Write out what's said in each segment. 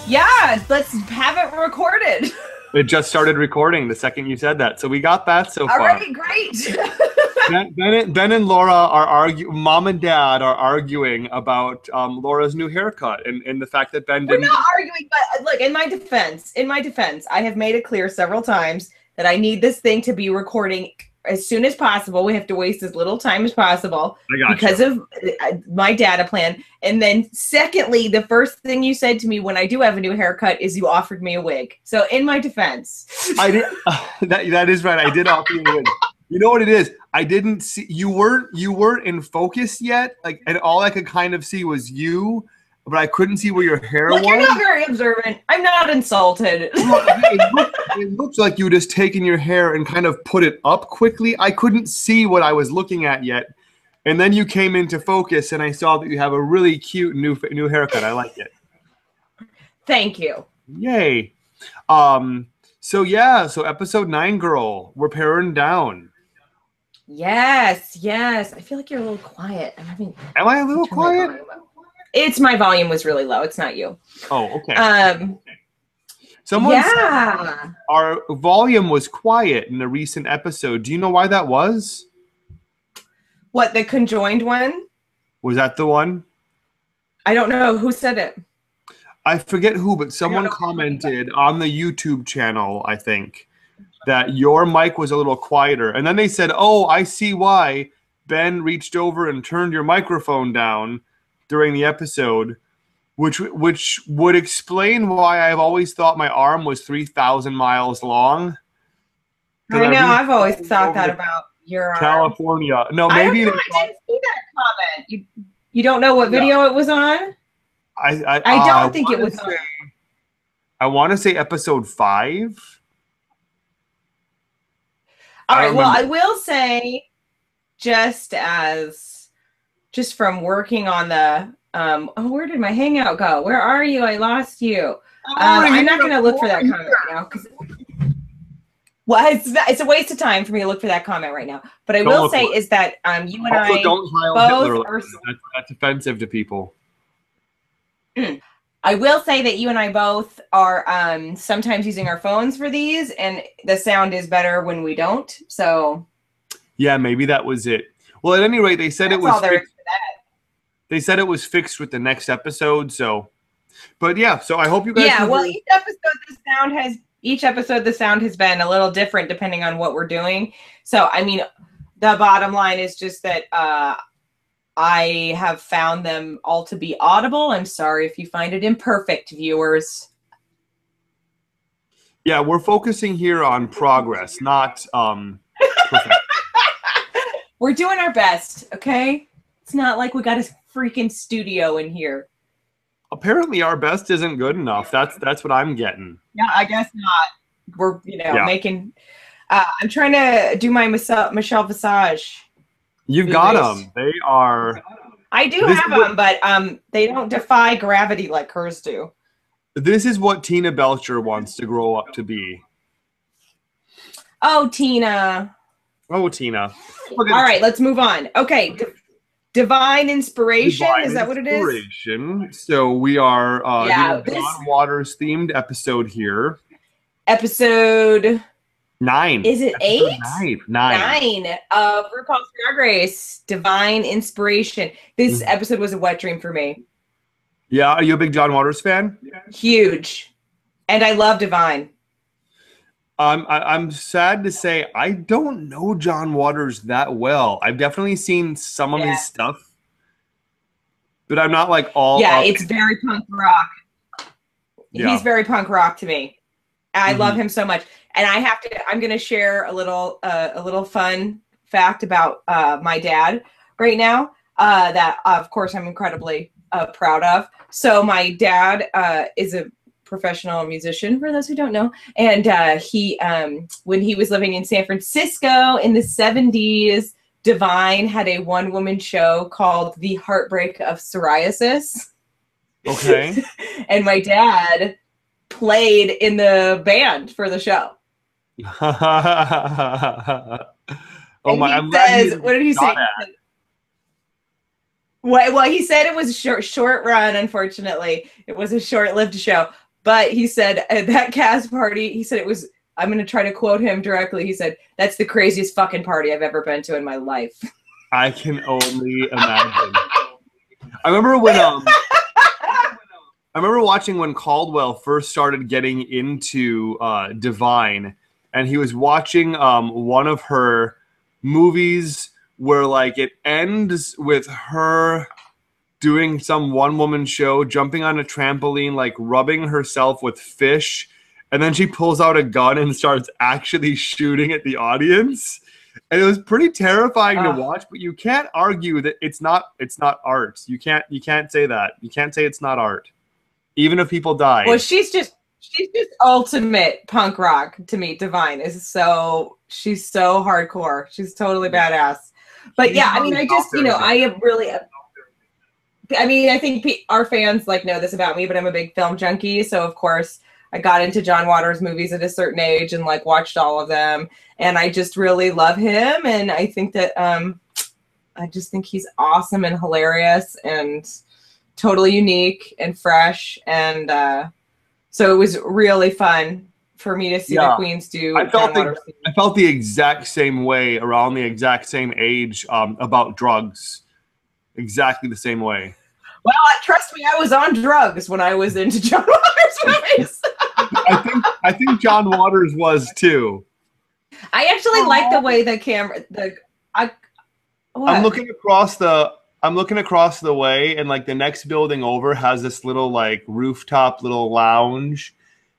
Yeah, let's have it recorded. It just started recording the second you said that, so we got that so far. All right, great. Ben and Laura are arguing. Mom and Dad are arguing about Laura's new haircut and the fact that Ben didn't. We're not arguing, but look, in my defense, I have made it clear several times that I need this thing to be recording as soon as possible. We have to waste as little time as possible because of my data plan. And then secondly, the first thing you said to me when I do have a new haircut is you offered me a wig. So in my defense. I did, that is right. I did offer you a wig. You know what it is? I didn't see, you weren't in focus yet. Like, and all I could kind of see was you, but I couldn't see where your hair was. You're not very observant. I'm not insulted. It looked like you had just taken your hair and kind of put it up quickly. I couldn't see what I was looking at yet. And then you came into focus and I saw that you have a really cute new haircut. I like it. Thank you. Yay. So episode 9, girl, we're paring down. Yes. I feel like you're a little quiet. Am I a little quiet? It's my volume was really low. It's not you. Oh, okay. Someone said our volume was quiet in a recent episode. Do you know why that was? What, the conjoined one? Was that the one? I don't know. Who said it? I forget who, but someone commented on the YouTube channel, I think, that your mic was a little quieter. And then they said, oh, I see why Ben reached over and turned your microphone down during the episode, which would explain why I've always thought my arm was 3,000 miles long. I know. I've always thought that about your arm. California. No, maybe I didn't see that comment. You don't know what video it was on? I don't think it was on. I want to say episode 5. All right. Well, I will say, just from working on the where did my hangout go? Where are you? I lost you. I'm not going to look for that comment right now because it's a waste of time for me to look for that comment right now. But I will say is that you and I both are. That's offensive to people. I will say that you and I both are sometimes using our phones for these, and the sound is better when we don't. So yeah, maybe that was it. Well, at any rate, they said it was fixed. They said it was fixed with the next episode. So, but yeah, so I hope you guys. Yeah, well, each episode the sound has been a little different depending on what we're doing. So, I mean, the bottom line is just that I have found them all to be audible. I'm sorry if you find it imperfect, viewers. Yeah, we're focusing here on progress, not perfect. We're doing our best, okay? It's not like we got a freaking studio in here. Apparently our best isn't good enough. That's what I'm getting. Yeah, I guess not. We're, making... I'm trying to do my Michelle Visage. You've got them. They are... I do have them, but they don't defy gravity like hers do. This is what Tina Belcher wants to grow up to be. Oh, Tina. Oh, Tina. All right, let's move on. Okay, Divine Inspiration. Is that what it is? Inspiration. So we are doing John Waters themed episode here. Episode 9. Is it 8? 9 of RuPaul's Drag Race. Divine Inspiration. This episode was a wet dream for me. Yeah, are you a big John Waters fan? Huge, and I love Divine. I'm sad to say I don't know John Waters that well. I've definitely seen some of his stuff, but I'm not like all. Yeah, it's very punk rock. Yeah. He's very punk rock to me. I love him so much, and I'm going to share a little fun fact about my dad right now that of course I'm incredibly proud of. So my dad is a professional musician, for those who don't know, and he when he was living in San Francisco in the 70s, Divine had a one-woman show called The Heartbreak of Psoriasis. Okay. And my dad played in the band for the show. Oh my! What did he say? Well, he said it was a short run. Unfortunately, it was a short-lived show. But he said at that cast party, he said it was, I'm going to try to quote him directly. He said, "That's the craziest fucking party I've ever been to in my life." I can only imagine. I remember when I remember watching when Caldwell first started getting into Divine, and he was watching one of her movies where like it ends with her doing some one-woman show, jumping on a trampoline, like rubbing herself with fish, and then she pulls out a gun and starts actually shooting at the audience. And it was pretty terrifying to watch, but you can't argue that it's not art. You can't say that. You can't say it's not art. Even if people die. Well, she's just ultimate punk rock to me. Divine is she's so hardcore. She's totally badass. But yeah, I mean, I just, I am really, I mean, I think our fans like know this about me, but I'm a big film junkie. So of course I got into John Waters movies at a certain age and like watched all of them. And I just really love him. And I think that, I just think he's awesome and hilarious and totally unique and fresh. And so it was really fun for me to see the Queens do. I felt the exact same way around the exact same age about drugs. Exactly the same way. Well, trust me, I was on drugs when I was into John Waters movies. I think John Waters was too. I actually like the way the camera. I'm looking across the way, and like the next building over has this little like rooftop little lounge,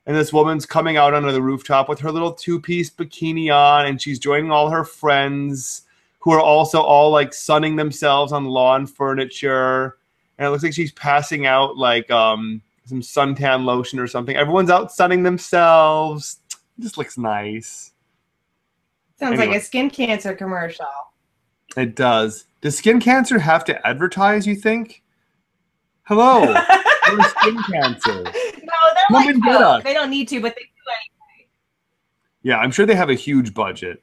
and this woman's coming out onto the rooftop with her little two-piece bikini on, and she's joining all her friends who are also all like sunning themselves on lawn furniture, and it looks like she's passing out like some suntan lotion or something. Everyone's out sunning themselves. It just looks nice. Sounds like a skin cancer commercial. It does. Does skin cancer have to advertise, you think? Hello. You're skin cancer. No, they're like, they don't need to, but they do anyway. Yeah, I'm sure they have a huge budget.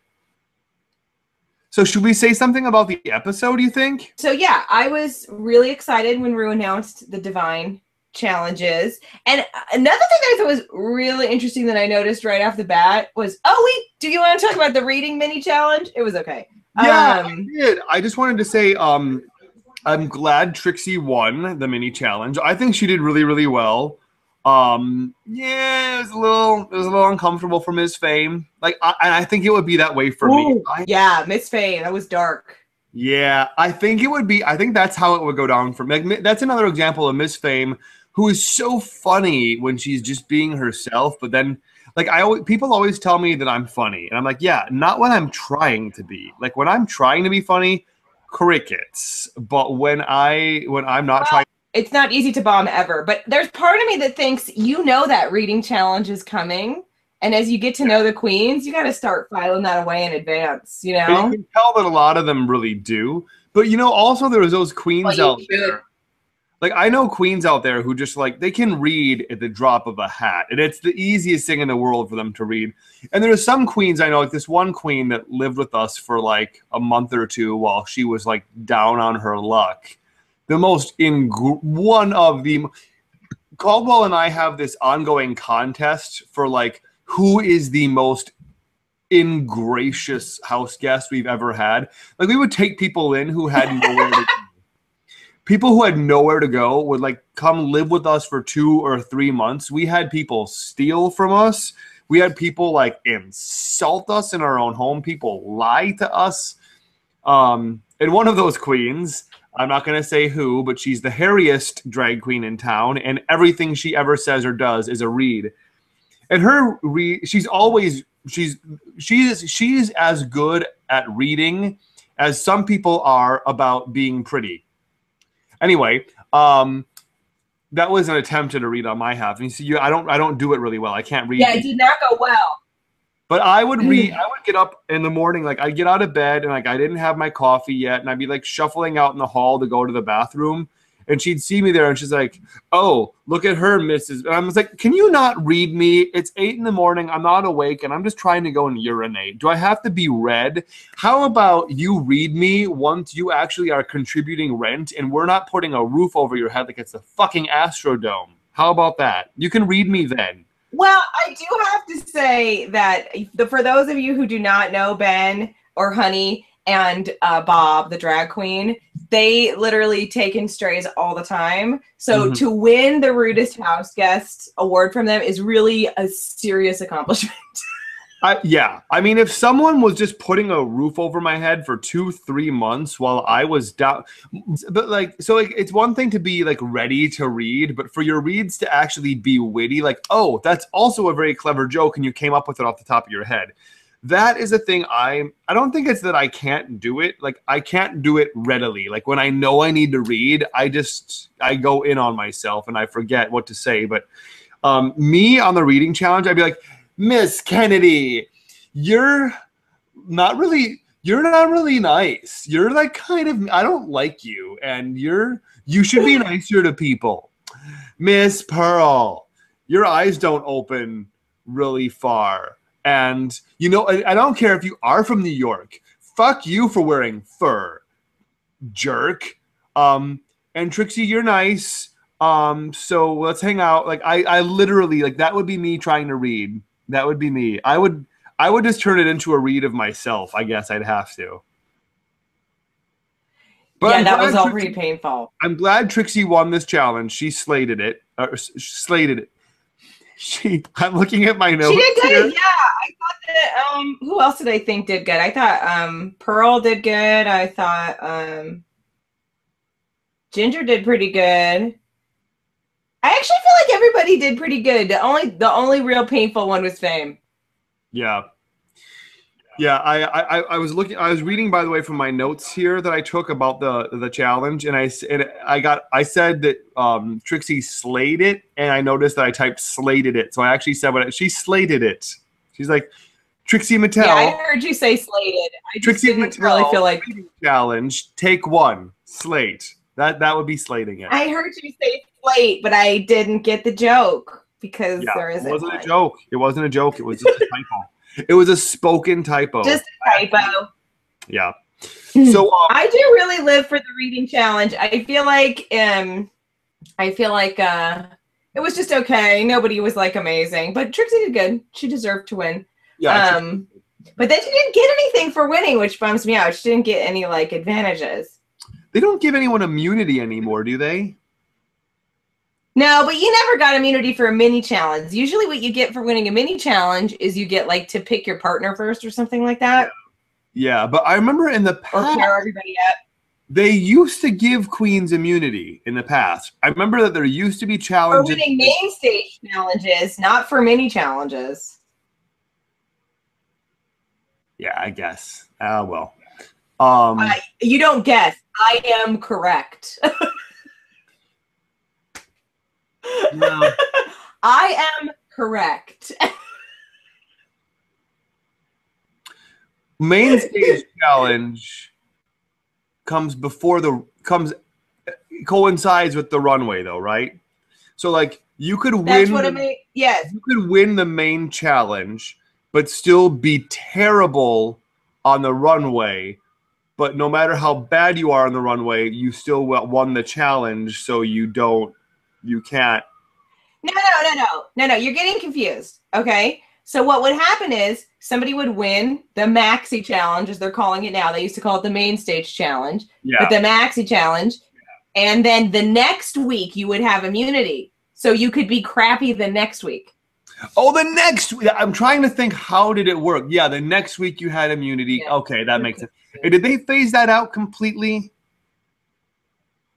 So should we say something about the episode, you think? So yeah, I was really excited when Ru announced the Divine challenges. And another thing I thought was really interesting that I noticed right off the bat was, do you want to talk about the reading mini challenge? It was okay. Yeah, I did. I just wanted to say I'm glad Trixie won the mini challenge. I think she did really, really well. Yeah, it was a little uncomfortable for Ms. Fame. Like, I think it would be that way for me. Yeah, Miss Fame, that was dark. Yeah, I think it would be. I think that's how it would go down for me. Like, that's another example of Miss Fame, who is so funny when she's just being herself, but then. Like people always tell me that I'm funny, and I'm like, yeah, not when I'm trying to be. Like when I'm trying to be funny, crickets. But when I'm not trying, it's not easy to bomb ever. But there's part of me that thinks that reading challenge is coming, and as you get to know the queens, you got to start filing that away in advance. You know, and you can tell that a lot of them really do. But also there's those queens out there. Like, I know queens out there who just, like, they can read at the drop of a hat. And it's the easiest thing in the world for them to read. And there are some queens I know, like this one queen that lived with us for, like, a month or two while she was, like, down on her luck. Caldwell and I have this ongoing contest for, like, who is the most ingracious house guest we've ever had. Like, we would take people in who had nowhere to go. People who had nowhere to go would like come live with us for 2 or 3 months. We had people steal from us. We had people like insult us in our own home. People lie to us. And one of those queens, I'm not going to say who, but she's the hairiest drag queen in town. And everything she ever says or does is a read. And her she's as good at reading as some people are about being pretty. Anyway, that was an attempt at a read on my half. And you see, I don't do it really well. I can't read. Yeah, it did not go well. But I would read. I would get up in the morning, like I'd get out of bed, and like I didn't have my coffee yet, and I'd be like shuffling out in the hall to go to the bathroom, and she'd see me there, and she's like, "Oh, look at her, Mrs." And I was like, "Can you not read me? It's 8 in the morning. I'm not awake, and I'm just trying to go and urinate. Do I have to be read? How about you read me once you actually are contributing rent, and we're not putting a roof over your head like it's the fucking Astrodome? How about that? You can read me then. Well, I do have to say that for those of you who do not know Ben or Honey and Bob, the drag queen, they literally take in strays all the time. So to win the Rudest House Guest award from them is really a serious accomplishment. Yeah. I mean, if someone was just putting a roof over my head for 2-3 months while I was down, but like, so like, it's one thing to be like ready to read, but for your reads to actually be witty, like, oh, that's also a very clever joke, and you came up with it off the top of your head. That is a thing I don't think it's that I can't do it. Like, I can't do it readily. Like, when I know I need to read, I go in on myself and I forget what to say. But me on the reading challenge, I'd be like, Miss Kennedy, you're not really nice. You're like kind of, I don't like you, and you should be nicer to people. Miss Pearl, your eyes don't open really far. And, you know, I don't care if you are from New York. Fuck you for wearing fur, jerk. And Trixie, you're nice. So let's hang out. Like, I literally, like, that would be me trying to read. That would be me. I would just turn it into a read of myself. I guess I'd have to. But yeah, that was all pretty painful. I'm glad Trixie won this challenge. She slated it. I'm looking at my notes. She did good. Here. Yeah, I thought that. Who else did I think did good? I thought Pearl did good. I thought Ginger did pretty good. I actually feel like everybody did pretty good. The only real painful one was Fame. Yeah. Yeah, I was reading, by the way, from my notes here that I took about the challenge, and I said that Trixie slayed it, and I noticed that I typed slated it, so I actually said she slated it. She's like, Trixie Mattel. Yeah, I heard you say slated. I just didn't really feel like challenge. Take one, slate. That would be slating it. I heard you say slate, but I didn't get the joke because there isn't. It wasn't a joke. It wasn't a joke. It was just a typo. It was a spoken typo. Just a typo. Yeah. So I do really live for the reading challenge. I feel like it was just okay. Nobody was like amazing, but Trixie did good. She deserved to win. Yeah. But then she didn't get anything for winning, which bums me out. She didn't get any like advantages. They don't give anyone immunity anymore, do they? No, but you never got immunity for a mini challenge. Usually what you get for winning a mini challenge is you get like to pick your partner first or something like that. Yeah, but I remember in the past, or pair everybody up. They used to give queens immunity in the past. I remember that there used to be challenges. For winning main stage challenges, not for mini challenges. Yeah, I guess. Well. You don't guess. I am correct. No. I am correct. Main stage challenge coincides with the runway, though, right? So like you could win. That's what it means. Yes. You could win the main challenge, but still be terrible on the runway. But no matter how bad you are on the runway, you still won the challenge, so you can't. No. You're getting confused. Okay. So what would happen is somebody would win the maxi challenge, as they're calling it now. They used to call it the main stage challenge, but the maxi challenge. And then the next week you would have immunity. So you could be crappy the next week. Oh, the next week. I'm trying to think, how did it work? Yeah, the next week you had immunity. Yeah. Okay, that makes sense. Did they phase that out completely?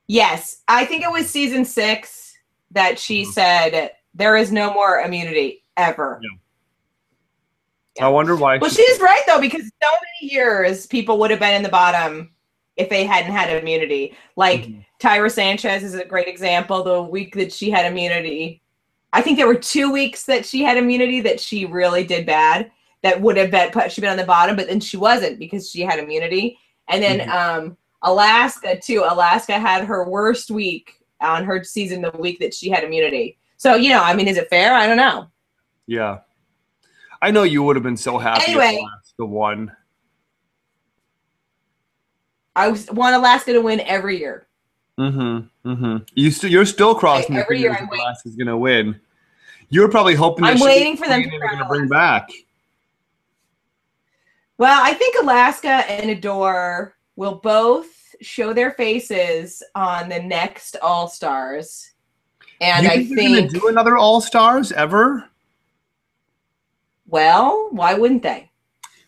Yes. I think it was season 6 that she said there is no more immunity ever. Yeah. I wonder why. Well, she's right, though, because so many years people would have been in the bottom if they hadn't had immunity. Like Tyra Sanchez is a great example. The week that she had immunity, I think there were 2 weeks that she had immunity that she really did bad. That would have she'd been on the bottom, but then she wasn't because she had immunity. And then Alaska, too. Alaska had her worst week on her season the week that she had immunity. So, I mean, is it fair? I don't know. Yeah. I know you would have been so happy if Alaska won. I want Alaska to win every year. You're still crossing your Every year fingers I'm that waiting. Alaska's gonna win. You're probably hoping that I'm waiting for them to they were gonna bring back. Well, I think Alaska and Adore will both show their faces on the next All Stars, and You I think they're gonna do another All Stars ever? Well, why wouldn't they?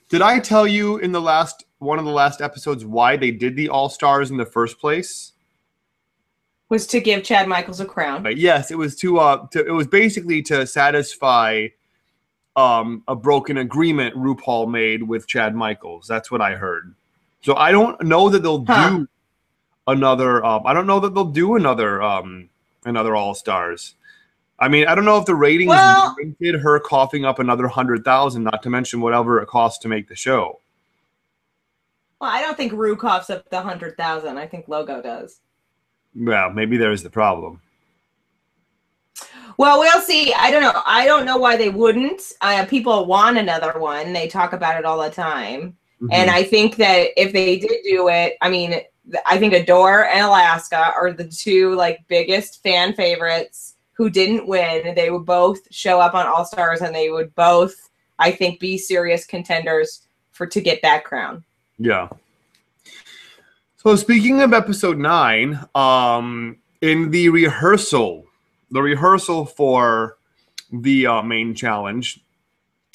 Did I tell you in one of the last episodes why they did the All Stars in the first place? Was to give Chad Michaels a crown. Yes, it was it was basically to satisfy a broken agreement RuPaul made with Chad Michaels. That's what I heard. So I don't know that they'll do another. I don't know that they'll do another All Stars. I mean, I don't know if the ratings warranted her coughing up another 100,000. Not to mention whatever it costs to make the show. Well, I don't think Ru coughs up the 100,000. I think Logo does. Well, maybe there's the problem. Well, we'll see. I don't know. I don't know why they wouldn't. People want another one. They talk about it all the time. And I think that if they did do it, I mean, I think Adore and Alaska are the two like biggest fan favorites who didn't win. They would both show up on All Stars, and they would both, I think, be serious contenders to get that crown. Yeah. So speaking of episode 9, in the rehearsal for the main challenge.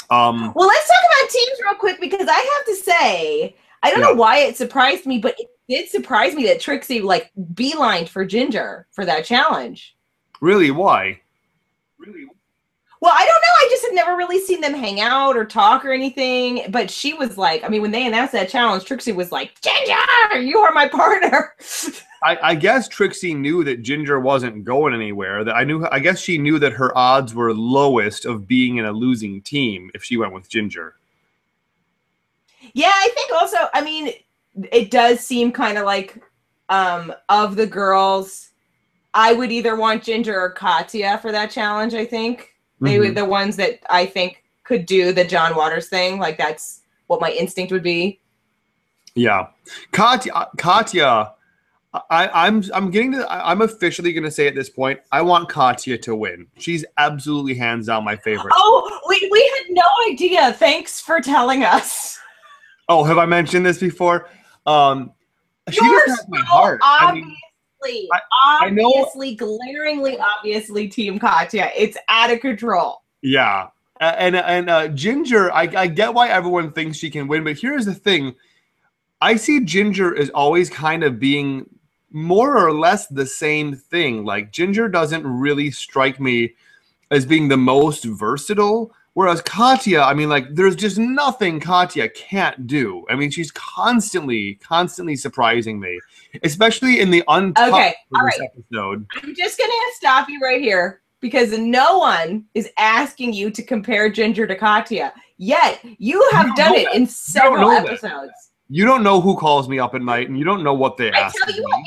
Well, let's talk about teams real quick, because I have to say, I don't know why it surprised me, but it did surprise me that Trixie like beelined for Ginger for that challenge. Really? Why? Well, I don't know. I just had never really seen them hang out or talk or anything. But she was like, I mean, when they announced that challenge, Trixie was like, Ginger, you are my partner. I guess Trixie knew that Ginger wasn't going anywhere. I guess she knew that her odds were lowest of being in a losing team if she went with Ginger. Yeah, I think also, I mean, it does seem kind of like of the girls, I would either want Ginger or Katya for that challenge, I think. They were the ones that I think could do the John Waters thing. Like, that's what my instinct would be. Yeah. Katya, I'm officially going to say at this point, I want Katya to win. She's absolutely hands down my favorite. Oh, we had no idea. Thanks for telling us. Oh, have I mentioned this before? She just has my heart. Obviously, glaringly, obviously, Team Katya. It's out of control. Yeah. And Ginger, I get why everyone thinks she can win, but here's the thing. I see Ginger as always kind of being more or less the same thing. Like, Ginger doesn't really strike me as being the most versatile, whereas Katya, I mean, like, there's just nothing Katya can't do. I mean, she's constantly surprising me, especially in the Untucked episode. I'm just going to stop you right here, because no one is asking you to compare Ginger to Katya, yet you have done it in several episodes. You don't know who calls me up at night, and you don't know what they ask. I tell you what,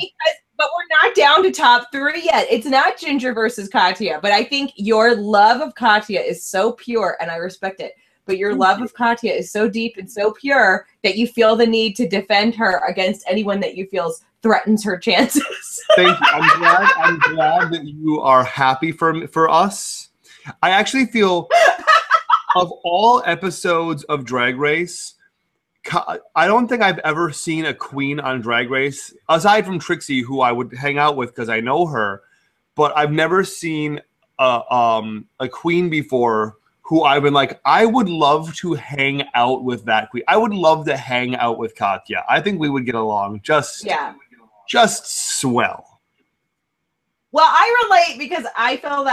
but we're not down to top 3 yet. It's not Ginger versus Katya, but I think your love of Katya is so pure, and I respect it. But your love of Katya is so deep and so pure that you feel the need to defend her against anyone that you feel threatens her chances. Thank you. I'm glad that you are happy for us. I actually feel of all episodes of Drag Race, I don't think I've ever seen a queen on Drag Race, aside from Trixie, who I would hang out with because I know her, but I've never seen a queen before who I've been like, I would love to hang out with that queen. I would love to hang out with Katya. I think we would get along just swell. Well, I relate because I feel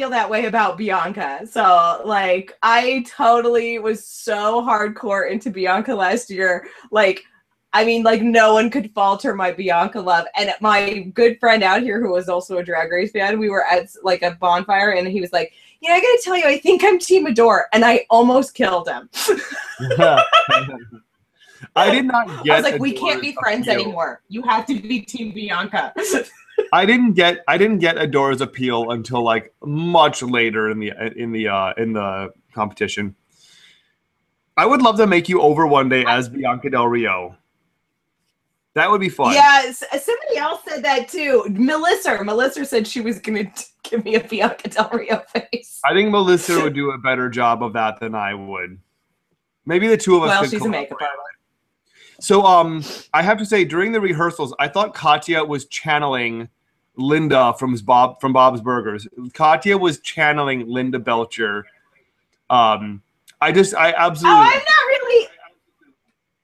that way about Bianca. So, like, I totally was so hardcore into Bianca last year. Like, I mean, like, no one could falter my Bianca love. And my good friend out here, who was also a Drag Race fan, we were at, like, a bonfire, and he was like, I gotta tell you, I think I'm Team Adore. And I almost killed him. I did not get I was like, we can't be friends anymore. You have to be Team Bianca. I didn't get Adore's appeal until like much later in the competition. I would love to make you over one day as Bianca Del Rio. That would be fun. Yeah, somebody else said that too. Melissa said she was going to give me a Bianca Del Rio face. I think Melissa would do a better job of that than I would. Maybe the two of us. Well, could she's a makeup artist. So, I have to say, during the rehearsals, I thought Katya was channeling Linda from Bob's Burgers. Katya was channeling Linda Belcher. I absolutely. Oh,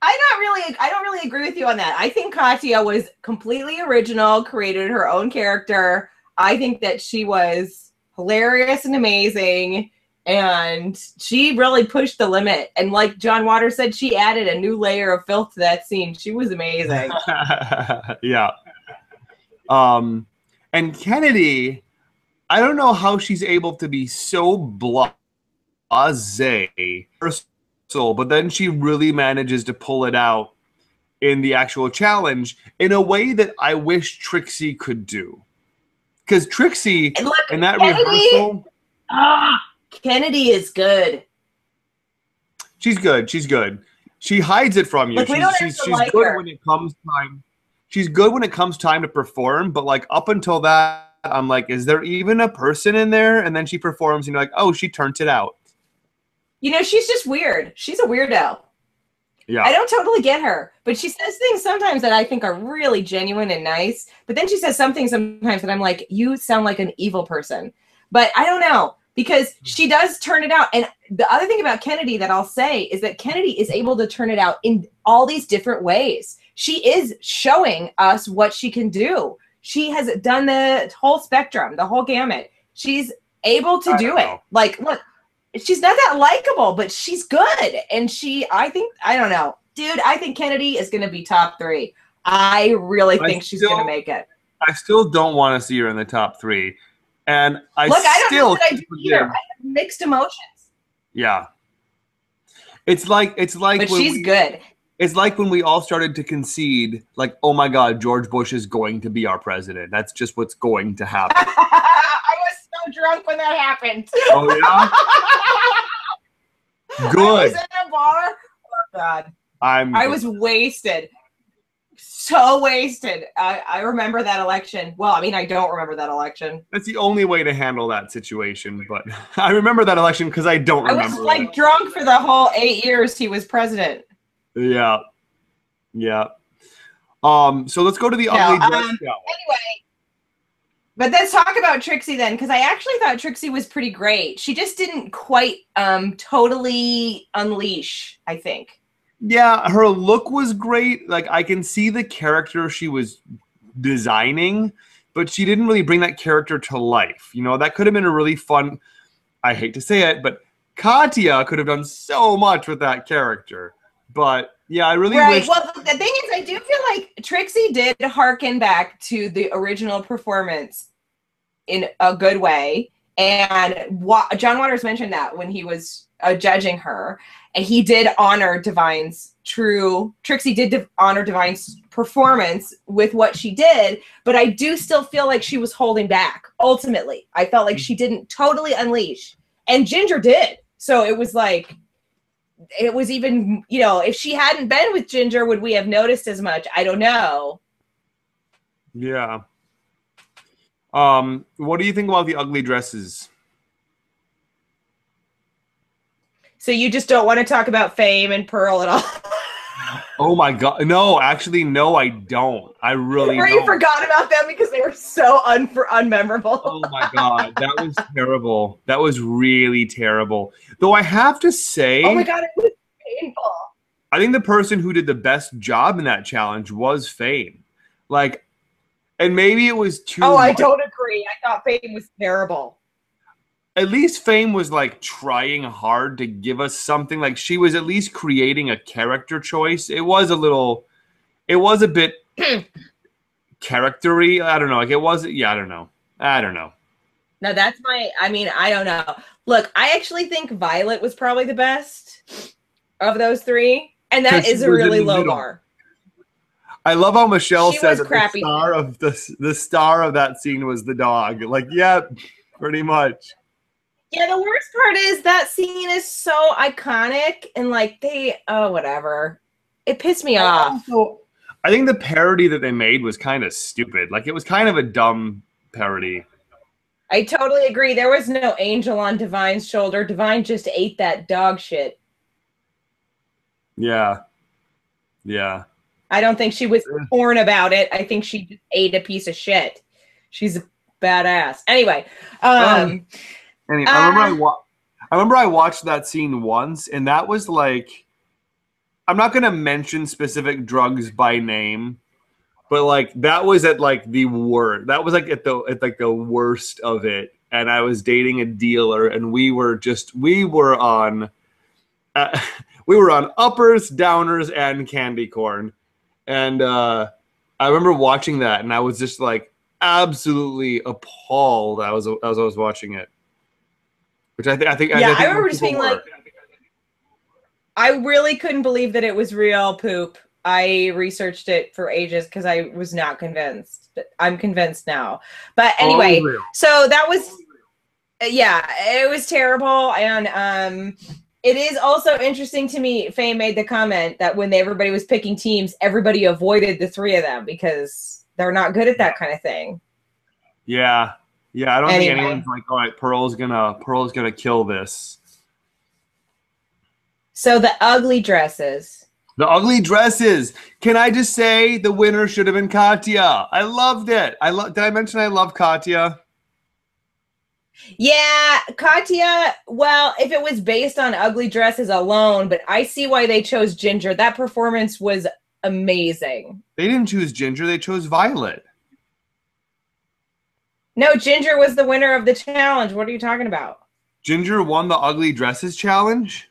I don't really agree with you on that. I think Katya was completely original, created her own character. I think that she was hilarious and amazing, and she really pushed the limit. And like John Waters said, she added a new layer of filth to that scene. She was amazing. Yeah. And Kennedy, I don't know how she's able to be so blasé, but then she really manages to pull it out in the actual challenge in a way that I wish Trixie could do. Because Trixie, in that rehearsal... Kennedy is good. She's good. She's good. She hides it from you. She's good when it comes time. She's good when it comes time to perform, but like up until that, I'm like, is there even a person in there? And then she performs and you're like, oh, she turned it out. You know, she's just weird. She's a weirdo. Yeah. I don't totally get her, but she says things sometimes that I think are really genuine and nice. But then she says something sometimes that I'm like, you sound like an evil person. But I don't know, because she does turn it out. And the other thing about Kennedy that I'll say is that Kennedy is able to turn it out in all these different ways. She is showing us what she can do. She has done the whole spectrum, the whole gamut. She's able to do it. Like, look. She's not that likable, but she's good. And I don't know. Dude, I think Kennedy is going to be top 3. I really think she's going to make it. I still don't want to see her in the top 3. And I don't know what I do either. I have mixed emotions. Yeah. It's like but she's good. It's like when we all started to concede, like, oh my God, George Bush is going to be our president. That's just what's going to happen. I was so drunk when that happened. Oh, yeah? Good. I was in a bar. Oh, God. I was wasted. So wasted. I remember that election. Well, I mean, I don't remember that election. That's the only way to handle that situation. But I remember that election because I don't remember. I was like drunk for the whole 8 years he was president. Yeah. Yeah. So let's go to the ugly dress show. Anyway, but let's talk about Trixie then, because I actually thought Trixie was pretty great. She just didn't quite totally unleash, I think. Yeah, her look was great. Like, I can see the character she was designing, but she didn't really bring that character to life. You know, that could have been a really fun, I hate to say it, but Katya could have done so much with that character. But yeah, I really wish. Well, the thing is, I do feel like Trixie did harken back to the original performance in a good way. And John Waters mentioned that when he was judging her, and he did honor Trixie did honor Divine's performance with what she did, but I do still feel like she was holding back. Ultimately, I felt like she didn't totally unleash, and Ginger did. So it was like, it was even, you know, if she hadn't been with Ginger, would we have noticed as much? I don't know. Yeah. What do you think about the ugly dresses? So you just don't want to talk about Fame and Pearl at all? Oh my God. No, actually, no, I don't. I really don't. You forgot about them because they were so unmemorable. Oh my God. That was terrible. That was really terrible. Though I have to say. Oh my God, it was painful. I think the person who did the best job in that challenge was Fame. Like, and maybe it was too. Oh, I don't agree. I thought Fame was terrible. At least Fame was like trying hard to give us something. Like, she was at least creating a character choice. It was a bit character-y. I don't know. Like, it wasn't, yeah, I don't know. No, that's I don't know. Look, I actually think Violet was probably the best of those 3. And that is a really low bar. I love how Michelle says that the star of that scene was the dog. Like, yeah, pretty much. Yeah, the worst part is that scene is so iconic, and like whatever. It pissed me off. I think the parody that they made was kind of stupid. Like, it was kind of a dumb parody. I totally agree. There was no angel on Divine's shoulder. Divine just ate that dog shit. Yeah. Yeah. I don't think she was torn about it. I think she just ate a piece of shit. She's a badass. Anyway. I remember I watched that scene once, and that was like, I'm not going to mention specific drugs by name, but like that was at like the worst. That was like at the worst of it. And I was dating a dealer, and we were on uppers, downers, and candy corn. And I remember watching that, and I was just like absolutely appalled as I was watching it. Which I think. Yeah, I remember just being like, I really couldn't believe that it was real poop. I researched it for ages because I was not convinced. But I'm convinced now. But anyway, so that was, yeah, it was terrible. And it is also interesting to me, Faye made the comment that when everybody was picking teams, everybody avoided the three of them because they're not good at that kind of thing. Yeah. Yeah, I don't think anyone's like, all right, Pearl's gonna kill this. So the ugly dresses. The ugly dresses. Can I just say the winner should have been Katya? I loved it. Did I mention I love Katya? Yeah, Katya, well, if it was based on ugly dresses alone, but I see why they chose Ginger. That performance was amazing. They didn't choose Ginger, they chose Violet. No, Ginger was the winner of the challenge. What are you talking about? Ginger won the ugly dresses challenge?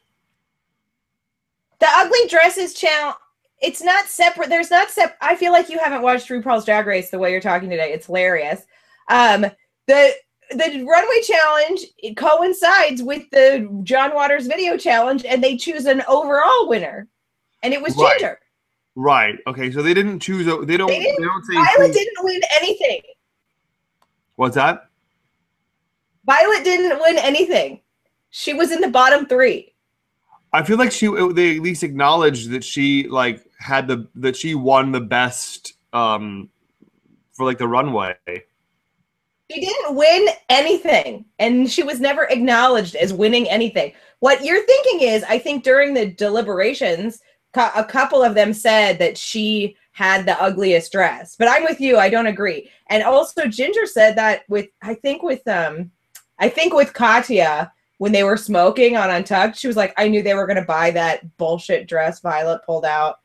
The ugly dresses challenge, it's not separate. There's not separate. I feel like you haven't watched RuPaul's Drag Race the way you're talking today. It's hilarious. The runway challenge, it coincides with the John Waters video challenge, and they choose an overall winner, and it was Ginger. Right. Okay. So they didn't choose. They don't say Violet didn't win anything. What's that? Violet didn't win anything. She was in the bottom three. I feel like they at least acknowledged that she like that she won the best for like the runway. She didn't win anything, and she was never acknowledged as winning anything. What you're thinking is, I think during the deliberations, a couple of them said that she had the ugliest dress. But I'm with you. I don't agree. And also, Ginger said that I think with Katya, when they were smoking on Untucked, she was like, I knew they were going to buy that bullshit dress Violet pulled out.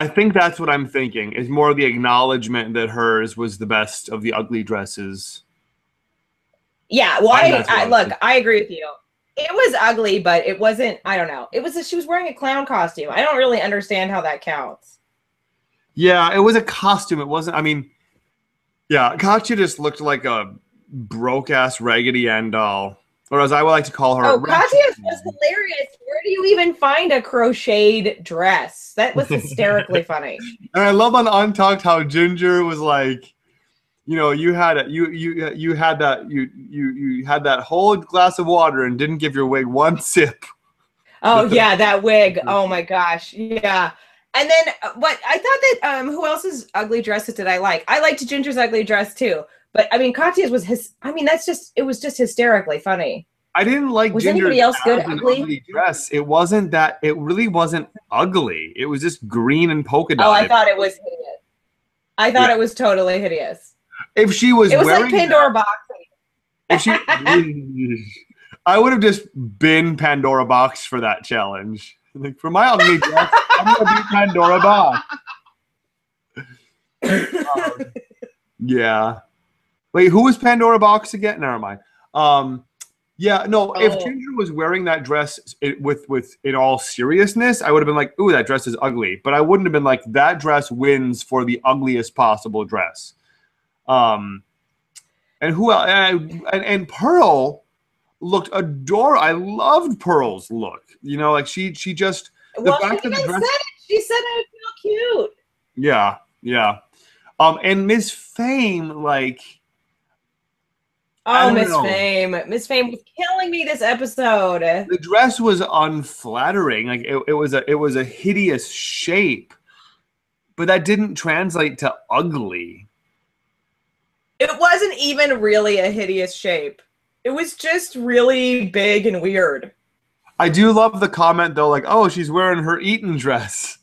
I think that's what I'm thinking, is more the acknowledgement that hers was the best of the ugly dresses. Yeah, well, I agree with you. It was ugly, but it wasn't, I don't know. She was wearing a clown costume. I don't really understand how that counts. Yeah, it was a costume. It wasn't, I mean, yeah, Katya just looked like a broke-ass Raggedy Ann doll. Or as I would like to call her. Oh, Katya was hilarious. Where do you even find a crocheted dress? That was hysterically funny. And I love on Untucked how Ginger was like, you know, you had that whole glass of water and didn't give your wig one sip. Oh yeah, that wig. Oh my gosh. Yeah. And then what I thought that who else's ugly dresses did I like? I liked Ginger's ugly dress too. But I mean, Katya's was it was just hysterically funny. I didn't like was Ginger's anybody else good ugly dress. It really wasn't ugly. It was just green and polka dot. Oh, I thought it was hideous. I thought it was totally hideous. If she was, it was like Pandora Box. If she, I would have just been Pandora Box for that challenge. Like for my ugly dress, I'm gonna be Pandora Box. Yeah. Wait, who was Pandora Box again? Never mind. Yeah, no. If Ginger was wearing that dress with in all seriousness, I would have been like, "Ooh, that dress is ugly." But I wouldn't have been like, "That dress wins for the ugliest possible dress." And who else? And Pearl looked adorable. I loved Pearl's look. You know, like she just the fact that the dress. She said it feel cute. Yeah, yeah. And Miss Fame, like. Oh, Miss Fame. Miss Fame was killing me this episode. The dress was unflattering. Like it was a hideous shape. but that didn't translate to ugly. It wasn't even really a hideous shape. It was just really big and weird. I do love the comment though, like, oh, she's wearing her Eton dress.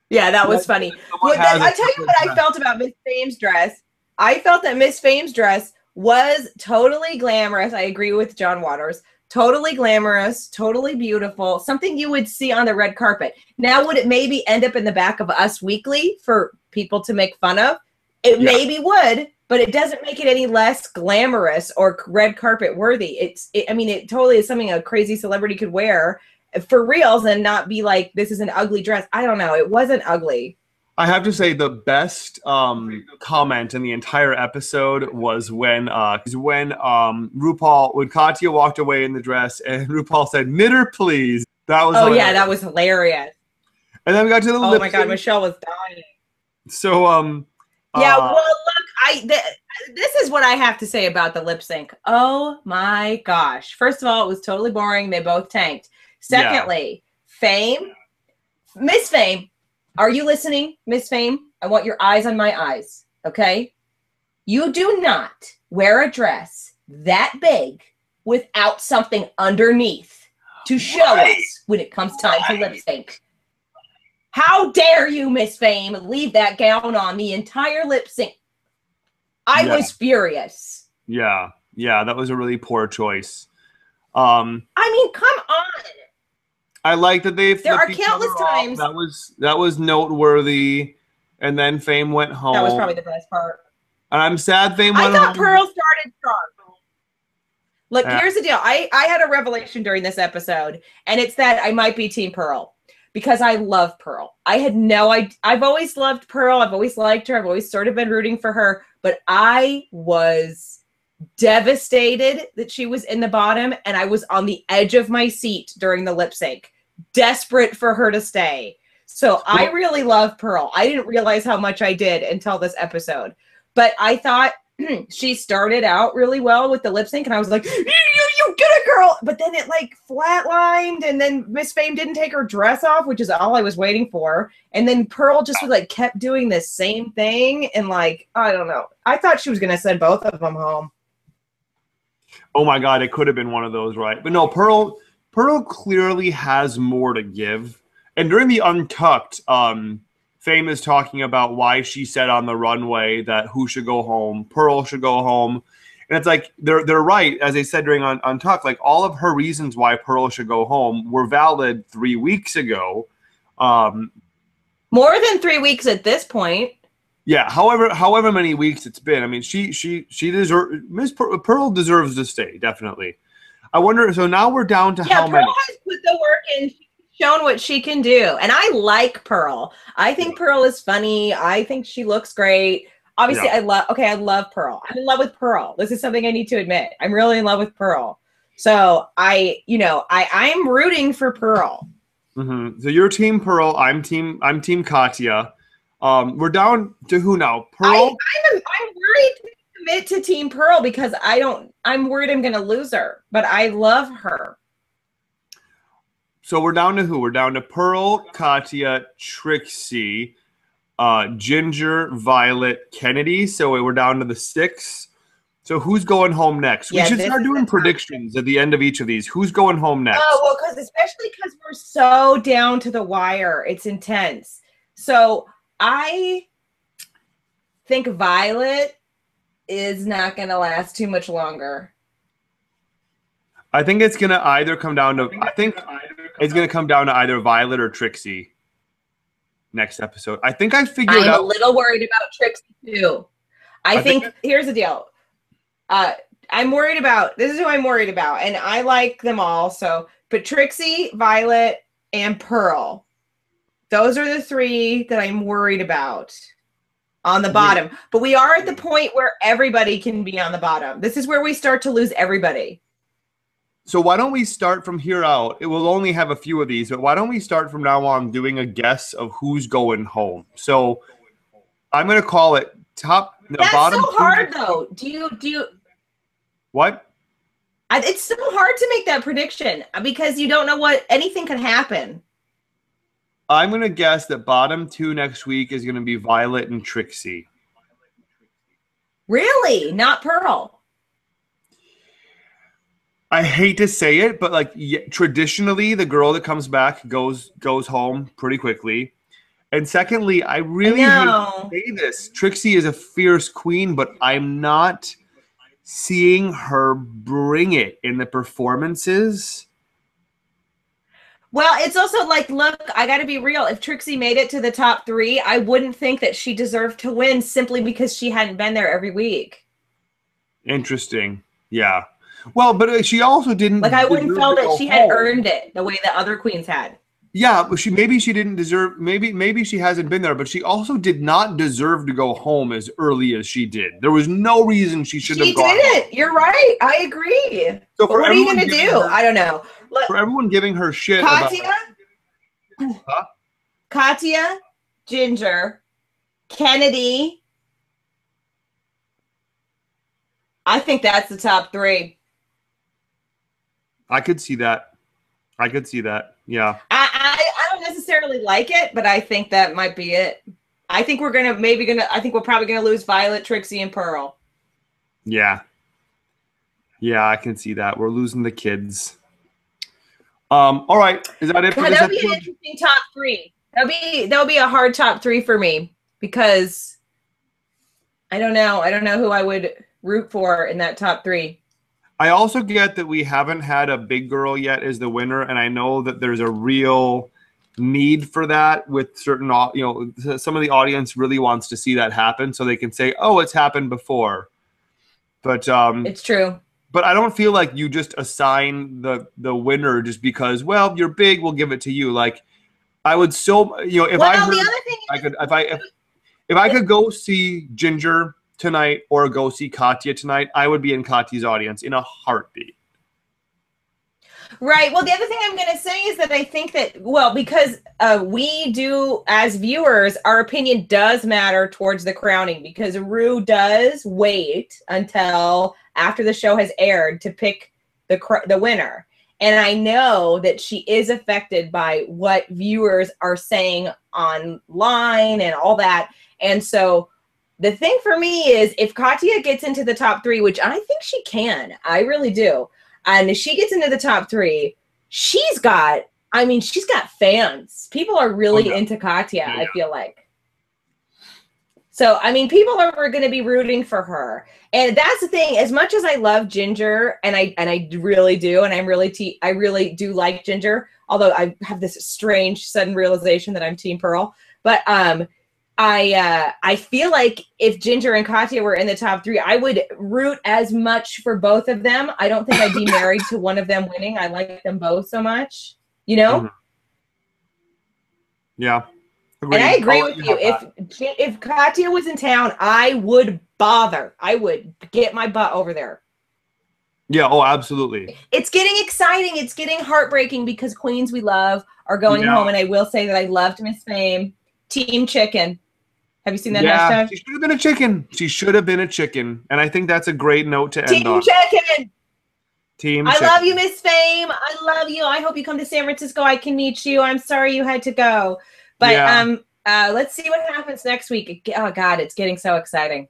Yeah, that was funny. I tell you what I felt about Miss Fame's dress. I felt that Miss Fame's dress was totally glamorous. I agree with John Waters. Totally glamorous, totally beautiful, something you would see on the red carpet. Now, would it maybe end up in the back of Us Weekly for people to make fun of? It maybe would, but it doesn't make it any less glamorous or red carpet worthy. I mean, it totally is something a crazy celebrity could wear for reals and not be like, this is an ugly dress. I don't know. It wasn't ugly. I have to say the best comment in the entire episode was when RuPaul, when Katya walked away in the dress and RuPaul said, "Knitter, please." That was hilarious. That was hilarious. And then we got to the lip sync. My God, Michelle was dying. So yeah, well, look, this is what I have to say about the lip sync. Oh my gosh! First of all, it was totally boring. They both tanked. Secondly, Fame, Miss Fame. Are you listening, Miss Fame? I want your eyes on my eyes, okay? You do not wear a dress that big without something underneath to show us when it comes time to lip sync. How dare you, Miss Fame, leave that gown on the entire lip sync? I was furious. Yeah, that was a really poor choice. I mean, come on. I like that they. There are countless times that was noteworthy, and then Fame went home. That was probably the best part. And I'm sad Fame went home. I thought Pearl started strong. Look, here's the deal. I had a revelation during this episode, and it's that I might be Team Pearl because I love Pearl. I had no idea. I've always loved Pearl. I've always liked her. I've always sort of been rooting for her, but I was devastated that she was in the bottom, and I was on the edge of my seat during the lip sync, desperate for her to stay. So I really love Pearl. I didn't realize how much I did until this episode, but I thought she started out really well with the lip sync, and I was like, you get it, girl. But then it like flatlined, and then Miss Fame didn't take her dress off, which is all I was waiting for. And then Pearl just like kept doing the same thing, and like, I don't know. I thought she was going to send both of them home. Oh my God, it could have been one of those, right? But no, Pearl clearly has more to give. And during the Untucked, Fame is talking about why she said on the runway that who should go home, Pearl should go home. And it's like, they're right, as they said during Untucked, like all of her reasons why Pearl should go home were valid 3 weeks ago. More than 3 weeks at this point. Yeah, however many weeks it's been. I mean, she deserves, Miss Pearl deserves to stay, definitely. I wonder, so now we're down to how many? Pearl has put the work in, shown what she can do. And I like Pearl. I think Pearl is funny. I think she looks great. Obviously, I love Pearl. I'm in love with Pearl. This is something I need to admit. I'm really in love with Pearl. So I'm rooting for Pearl. Mm-hmm. So you're Team Pearl. I'm Team Katya. We're down to who now? Pearl? I'm worried to commit to Team Pearl because I'm worried I'm going to lose her, but I love her. So we're down to who? We're down to Pearl, Katya, Trixie, Ginger, Violet, Kennedy. So we're down to the 6. So who's going home next? We should start doing predictions at the end of each of these. Who's going home next? Oh, well, especially because we're so down to the wire. It's intense. So I think Violet is not going to last too much longer. I think it's going to either come down to either Violet or Trixie next episode. I think I figured out. I'm a little worried about Trixie too. I think here's the deal. I'm worried about, this is who I'm worried about, and I like them all. So, but Trixie, Violet, and Pearl. Those are the 3 that I'm worried about on the bottom. Yeah. But we are at the point where everybody can be on the bottom. This is where we start to lose everybody. So why don't we start from here out? It will only have a few of these, but why don't we start from now on doing a guess of who's going home? So I'm going to call it top. That's bottom so hard, though. Do you? What? It's so hard to make that prediction because you don't know anything could happen. I'm going to guess that bottom 2 next week is going to be Violet and Trixie. Really? Not Pearl? I hate to say it, but like traditionally, the girl that comes back goes home pretty quickly. And secondly, I really hate to say this. Trixie is a fierce queen, but I'm not seeing her bring it in the performances. Well, it's also like, look, I got to be real. If Trixie made it to the top 3, I wouldn't think that she deserved to win simply because she hadn't been there every week. Interesting. Yeah. Well, but she also didn't. Like, I wouldn't feel that she had earned it the way that other queens had. Yeah, but maybe she didn't deserve. Maybe she hasn't been there, but she also did not deserve to go home as early as she did. There was no reason she should have gone. She didn't. You're right. I agree. So what are you gonna do? I don't know. Look, for everyone giving her shit Katya, Katya, Ginger, Kennedy. I think that's the top 3. I could see that. Yeah. I don't necessarily like it, but I think that might be it. I think we're probably gonna lose Violet, Trixie, and Pearl. Yeah. Yeah, I can see that. We're losing the kids. All right. Is that it for this episode? That'll be an interesting top 3. That'll be a hard top 3 for me because I don't know who I would root for in that top 3. I also get that we haven't had a big girl yet as the winner, and I know that there's a real need for that with certain, some of the audience really wants to see that happen so they can say, oh, it's happened before. But it's true. But I don't feel like you just assign the winner just because, well, you're big, we'll give it to you. Like, I would if I could go see Ginger tonight or go see Katya tonight, I would be in Katya's audience in a heartbeat. Right. Well, the other thing I'm going to say is that I think that, because we do, as viewers, our opinion does matter towards the crowning because Ru does wait until after the show has aired to pick the winner. And I know that she is affected by what viewers are saying online and all that. And so the thing for me is if Katya gets into the top 3, which I think she can, I really do. And if she gets into the top 3, she's got fans. People are really into Katya, I feel like. So, people are going to be rooting for her. And that's the thing. As much as I love Ginger, and I really do, and I really do like Ginger, although I have this strange sudden realization that I'm Team Pearl. But I feel like if Ginger and Katya were in the top 3, I would root as much for both of them. I don't think I'd be married to one of them winning. I like them both so much, Mm-hmm. Yeah. Agreed. And I agree with you. If Katya was in town, I would bother. I would get my butt over there. Yeah. Oh, absolutely. It's getting exciting. It's getting heartbreaking because queens we love are going home. And I will say that I loved Miss Fame. Team Chicken. Have you seen that hashtag? She should have been a chicken. She should have been a chicken. And I think that's a great note to end on. Team Chicken. Team I Chicken. love you, Miss Fame. I love you. I hope you come to San Francisco. I can meet you. I'm sorry you had to go. But let's see what happens next week. Oh, God, it's getting so exciting.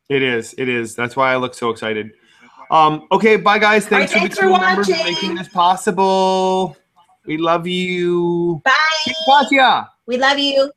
It is. It is. That's why I look so excited. Okay, bye, guys. Thanks for the crew members for making this possible. We love you. Bye. Katya. We love you.